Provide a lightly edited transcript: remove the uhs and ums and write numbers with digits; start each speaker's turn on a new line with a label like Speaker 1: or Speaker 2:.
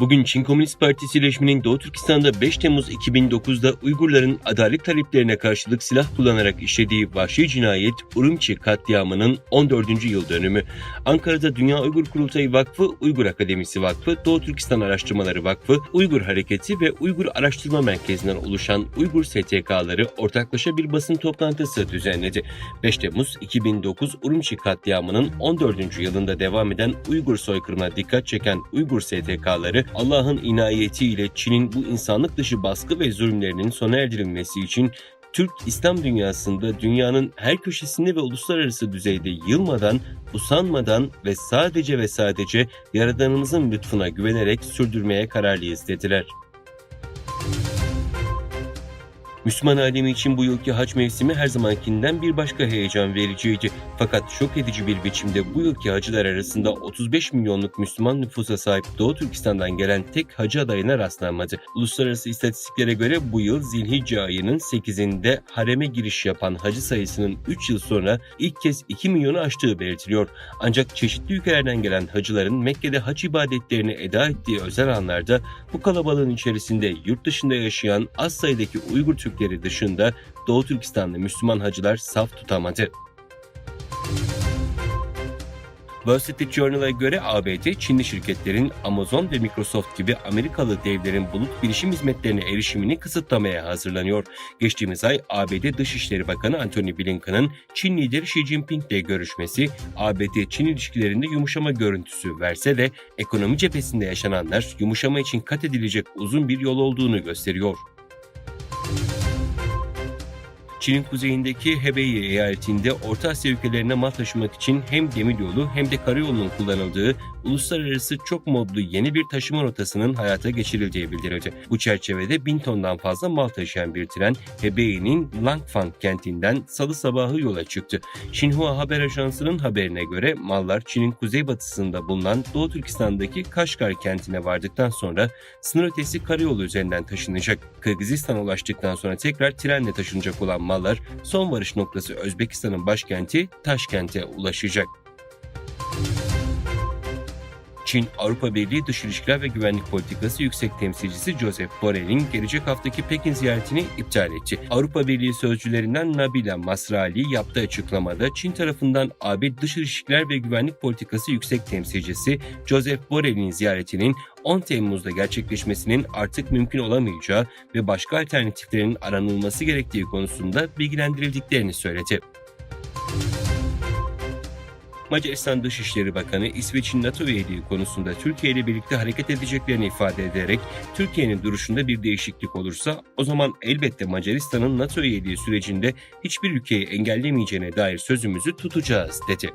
Speaker 1: Bugün Çin Komünist Partisi rejiminin Doğu Türkistan'da 5 Temmuz 2009'da Uygurların adalet taleplerine karşılık silah kullanarak işlediği vahşi cinayet Urumçi katliamının 14. yıl dönümü. Ankara'da Dünya Uygur Kurultayı Vakfı, Uygur Akademisi Vakfı, Doğu Türkistan Araştırmaları Vakfı, Uygur Hareketi ve Uygur Araştırma Merkezi'nden oluşan Uygur STK'ları ortaklaşa bir basın toplantısı düzenledi. 5 Temmuz 2009 Urumçi katliamının 14. yılında devam eden Uygur soykırımına dikkat çeken Uygur STK'ları, Allah'ın inayetiyle Çin'in bu insanlık dışı baskı ve zulümlerinin sona erdirilmesi için Türk İslam dünyasında dünyanın her köşesinde ve uluslararası düzeyde yılmadan, usanmadan ve sadece Yaradanımızın lütfuna güvenerek sürdürmeye kararlıyız dediler. Müslüman alemi için bu yılki hac mevsimi her zamankinden bir başka heyecan vericiydi. Fakat şok edici bir biçimde bu yılki hacılar arasında 35 milyonluk Müslüman nüfusa sahip Doğu Türkistan'dan gelen tek hacı adayına rastlanmadı. Uluslararası istatistiklere göre bu yıl Zilhicce ayının 8'inde hareme giriş yapan hacı sayısının 3 yıl sonra ilk kez 2 milyonu aştığı belirtiliyor. Ancak çeşitli ülkelerden gelen hacıların Mekke'de hac ibadetlerini eda ettiği özel anlarda bu kalabalığın içerisinde yurt dışında yaşayan az sayıdaki Uygur Türkleri dışında Doğu Türkistanlı Müslüman hacılar saf tutamadı. Wall Street Journal'a göre ABD, Çinli şirketlerin Amazon ve Microsoft gibi Amerikalı devlerin bulut bilişim hizmetlerine erişimini kısıtlamaya hazırlanıyor. Geçtiğimiz ay ABD Dışişleri Bakanı Antony Blinken'ın Çin lideri Xi Jinping'le görüşmesi, ABD-Çin ilişkilerinde yumuşama görüntüsü verse de ekonomi cephesinde yaşananlar yumuşama için kat edilecek uzun bir yol olduğunu gösteriyor. Çin'in kuzeyindeki Hebei eyaletinde Orta Asya ülkelerine mal taşımak için hem demiryolu hem de karayolunun kullanıldığı uluslararası çok modlu yeni bir taşıma rotasının hayata geçirildiği bildirildi. Bu çerçevede 1000 tondan fazla mal taşıyan bir tren Hebei'nin Langfang kentinden salı sabahı yola çıktı. Xinhua haber ajansının haberine göre mallar Çin'in kuzeybatısında bulunan Doğu Türkistan'daki Kaşgar kentine vardıktan sonra sınır ötesi karayolu üzerinden taşınacak. Kırgızistan'a ulaştıktan sonra tekrar trenle taşınacak olan mallar son varış noktası Özbekistan'ın başkenti Taşkent'e ulaşacak. Çin, Avrupa Birliği Dış İlişkiler ve Güvenlik Politikası Yüksek Temsilcisi Josep Borrell'in gelecek haftaki Pekin ziyaretini iptal etti. Avrupa Birliği sözcülerinden Nabila Masrali yaptığı açıklamada Çin tarafından AB Dış İlişkiler ve Güvenlik Politikası Yüksek Temsilcisi Josep Borrell'in ziyaretinin 10 Temmuz'da gerçekleşmesinin artık mümkün olamayacağı ve başka alternatiflerin aranılması gerektiği konusunda bilgilendirildiklerini söyledi. Macaristan Dışişleri Bakanı, İsveç'in NATO üyeliği konusunda Türkiye ile birlikte hareket edeceklerini ifade ederek, Türkiye'nin duruşunda bir değişiklik olursa o zaman elbette Macaristan'ın NATO üyeliği sürecinde hiçbir ülkeyi engellemeyeceğine dair sözümüzü tutacağız, dedi.